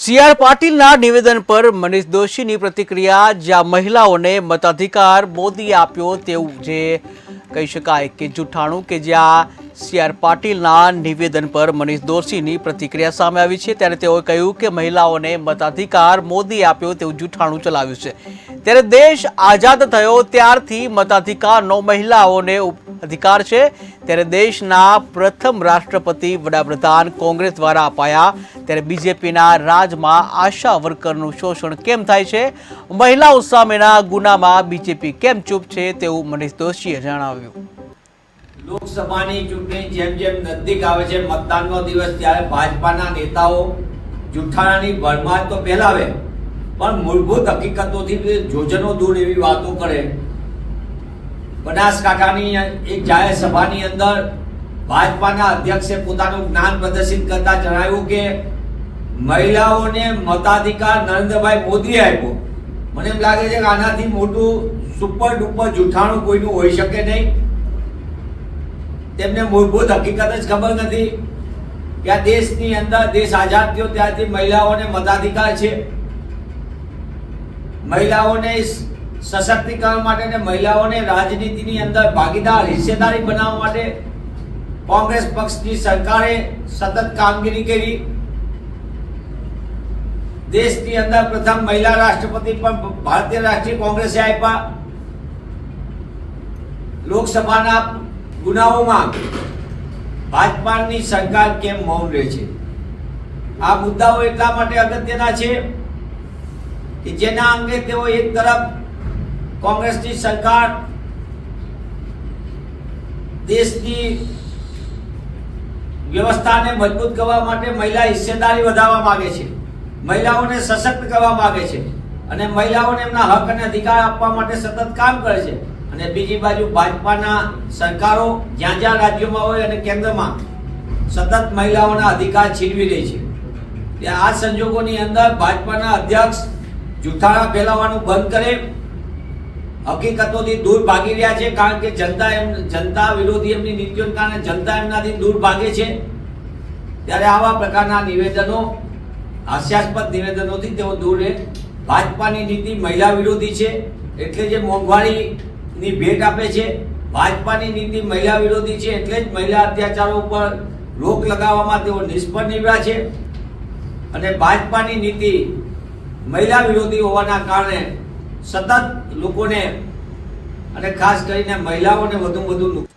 CR પાટીલના નિવેદન પર મનીષ દોશીની પ્રતિક્રિયા, જ્યાં મહિલાઓને મતાધિકાર મોદીએ આપ્યો તેવું જે કહી શકાય કે જૂઠાણું કે જ્યાં સીઆર પાટીલના નિવેદન પર મનીષ દોશીની પ્રતિક્રિયા સામે આવી છે, ત્યારે તેઓએ કહ્યું કે મહિલાઓને મતાધિકાર મોદીએ આપ્યો તેવું જૂઠાણું ચલાવ્યું છે। ત્યારે દેશ આઝાદ થયો ત્યારથી મતાધિકારનો મહિલાઓને અધિકાર છે, ત્યારે દેશના પ્રથમ રાષ્ટ્રપતિ વડાપ્રધાન કોંગ્રેસ દ્વારા અપાયા, ત્યારે બીજેપીના રાજમાં આશા વર્કરનું શોષણ કેમ થાય છે, મહિલાઓ સામેના ગુનામાં બીજેપી કેમ ચૂપ છે તેવું મનીષ દોશીએ જણાવ્યું। લોકસભાની ચૂંટણી જેમ જેમ નજીક આવે છે, મતદાનનો દિવસ, ત્યારે ભાજપાના નેતાઓ જૂઠાણાની ભરમાર તો ફેલાવે, પણ મૂળભૂત હકીકતોથી જોજનો દૂર એવી વાતો કરે। બનાસકાંઠાની એક જાહેર સભાની અંદર ભાજપાના અધ્યક્ષે પોતાનું જ્ઞાન પ્રદર્શિત કરતા જણાવ્યું કે મહિલાઓને મતાધિકાર નરેન્દ્રભાઈ મોદીએ આપ્યો। મને એમ લાગે છે કે આનાથી મોટું સુપર ડુપર જૂઠાણું કોઈનું હોઈ શકે નહીં। તેમને મૂળભૂત હકીકત જ ખબર નથી કે આ દેશની અંદર દેશ આઝાદ થયો ત્યારથી મહિલાઓને મતાધિકાર છે। મહિલાઓને સશક્તિકરણ માટે અને મહિલાઓને રાજનીતિની અંદર ભાગીદાર હિસ્સેદારી બનાવવા માટે કોંગ્રેસ પક્ષની સરકારે સતત કામગીરી કરી। દેશની અંદર પ્રથમ મહિલા રાષ્ટ્રપતિ પણ ભારતીય રાષ્ટ્રીય કોંગ્રેસે આપ્યા। લોકસભાના ગુનાઓમાં ભાજપાની સરકાર કેમ મૌન રહે છે? આ મુદ્દાઓ એટલા માટે અગત્યના છે કે જેના અંગે તેઓ એક તરફ કોંગ્રેસની સરકાર દેશની વ્યવસ્થાને મજબૂત કરવા માટે મહિલા હિસ્સેદારી વધારવા માંગે છે, મહિલાઓને સશક્ત કરવા માંગે છે અને મહિલાઓને એમના હક અને અધિકાર આપવા માટે સતત કામ કરે છે, અને બીજી બાજુ ભાજપાના સરકારો જ્યાં જ્યાં રાજ્યોમાં હોય અને કેન્દ્રમાં સતત મહિલાઓના અધિકાર છીનવી રહી છે। ત્યાં આ સંજોગોની અંદર ભાજપાના અધ્યક્ષ જૂઠાણા ફેલાવવાનું બંધ કરે, હકીકતોથી દૂર ભાગી રહ્યા છે, કારણ કે જનતા વિરોધી એમની નીતિઓને કારણે જનતા એમનાથી દૂર ભાગે છે। ત્યારે આવા પ્રકારના નિવેદનો, હાસ્યાસ્પદ નિવેદનોથી તેઓ દૂર રહે। ભાજપાની નીતિ મહિલા વિરોધી છે, એટલે જે મોંઘવારીની ભેટ આપે છે। ભાજપાની નીતિ મહિલા વિરોધી છે, એટલે જ મહિલા અત્યાચારો ઉપર રોક લગાવવામાં તેઓ નિષ્ફળ નીવડ્યા છે, અને ભાજપાની નીતિ મહિલા વિરોધી હોવાના કારણે સતત લોકોને અને ખાસ કરીને મહિલાઓને વધુ